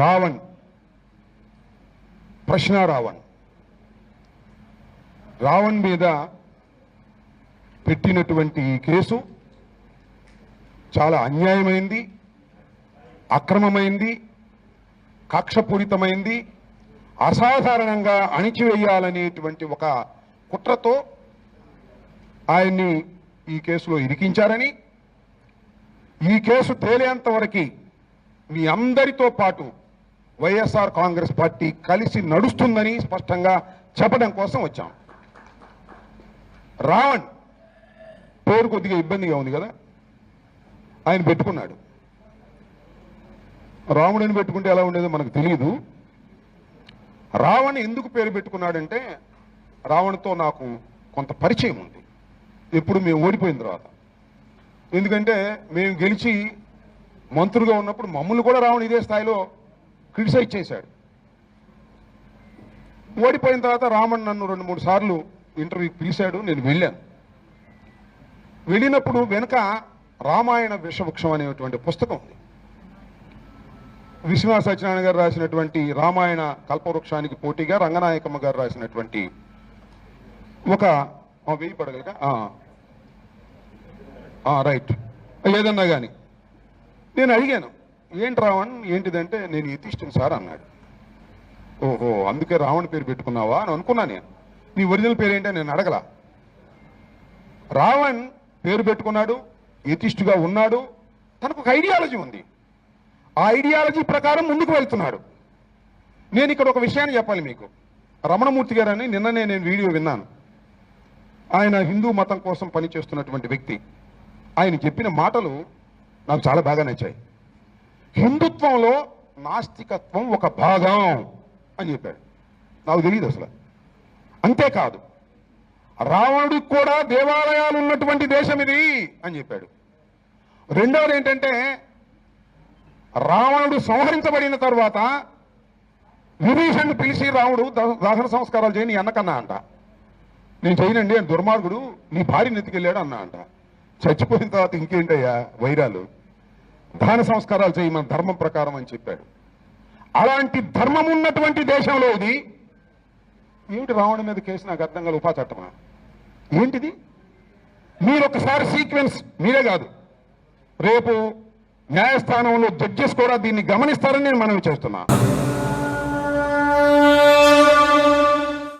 రావణ్, ప్రశ్న రావణ్ మీద పెట్టినటువంటి ఈ కేసు చాలా అన్యాయమైంది, అక్రమమైంది, కక్షపూరితమైంది, అసాధారణంగా అణిచివేయాలనేటువంటి ఒక కుట్రతో ఆయన్ని ఈ కేసులో ఇరికించారని, ఈ కేసు తేలేంత వరకు మీ అందరితో పాటు వైఎస్ఆర్ కాంగ్రెస్ పార్టీ కలిసి నడుస్తుందని స్పష్టంగా చెప్పడం కోసం వచ్చాం. రావణ్ పేరు కొద్దిగా ఇబ్బందిగా ఉంది కదా, ఆయన పెట్టుకున్నాడు. రాముడిని పెట్టుకుంటే ఎలా ఉండేదో మనకు తెలియదు. రావణ్ ఎందుకు పేరు పెట్టుకున్నాడంటే, రావణ్తో నాకు కొంత పరిచయం ఉంది, ఎప్పుడు మేము ఓడిపోయిన తర్వాత. ఎందుకంటే మేము గెలిచి మంత్రులుగా ఉన్నప్పుడు మమ్మల్ని కూడా రావణ్ ఇదే స్థాయిలో క్రిటిసైజ్ చేశాడు. ఓడిపోయిన తర్వాత రావణ్ నన్ను 2-3 సార్లు ఇంటర్వ్యూకి పిలిచాడు, నేను వెళ్ళాను. వెళ్ళినప్పుడు వెనుక రామాయణ విషవృక్షం అనేటువంటి పుస్తకం ఉంది. విశ్వనాథ సత్యనారాయణ గారు రాసినటువంటి రామాయణ కల్పవృక్షానికి పోటీగా రంగనాయకమ్మ గారు రాసినటువంటి ఒక 1000 పడగలక రైట్ ఏదన్నా కానీ నేను అడిగాను, ఏంటి రావణ్ ఏంటిదంటే, నేను ఎథిస్టుని సార్ అన్నాడు. ఓహో అందుకే రావణ్ పేరు పెట్టుకున్నావా అని అనుకున్నా నేను. నీ ఒరిజినల్ పేరు ఏంటో నేను అడగలా. రావణ్ పేరు పెట్టుకున్నాడు, ఎథిస్టుగా ఉన్నాడు, తనకు ఒక ఐడియాలజీ ఉంది, ఆ ఐడియాలజీ ప్రకారం ముందుకు వెళ్తున్నాడు. నేను ఇక్కడ ఒక విషయాన్ని చెప్పాలి మీకు. రమణమూర్తి గారని నిన్ననే నేను వీడియో విన్నాను. ఆయన హిందూ మతం కోసం పనిచేస్తున్నటువంటి వ్యక్తి. ఆయన చెప్పిన మాటలు నాకు చాలా బాగా నచ్చాయి. హిందుత్వంలో నాస్తికత్వం ఒక భాగం అని చెప్పాడు. నాకు తెలియదు అసలు. అంతేకాదు, రావణుడికి కూడా దేవాలయాలు ఉన్నటువంటి దేశం ఇది అని చెప్పాడు. రెండవది ఏంటంటే, రావణుడు సంహరించబడిన తర్వాత విభీషణ్ణి పిలిచి రాముడు దహన సంస్కారాలు చేయని అన్నకన్నా అంట. నేను చేయనండి అని దుర్మార్గుడు నీ భార్యని ఎత్తుకెళ్ళాడు అన్నా అంట. చచ్చిపోయిన తర్వాత ఇంకేంటయ్యా వైరాలు, దహన సంస్కారాలు చేయి మన ధర్మం ప్రకారం అని చెప్పాడు. అలాంటి ధర్మం ఉన్నటువంటి దేశంలో ఇది ఏమిటి రావణుడి మీద కేసు? నాకు అర్థం కాదు. ఉపా చట్టమా ఏంటిది? మీరు ఒకసారి సీక్వెన్స్, మీరే కాదు రేపు న్యాయస్థానంలో జడ్జెస్ కూడా దీన్ని గమనిస్తారని నేను మనవి చేస్తున్నా.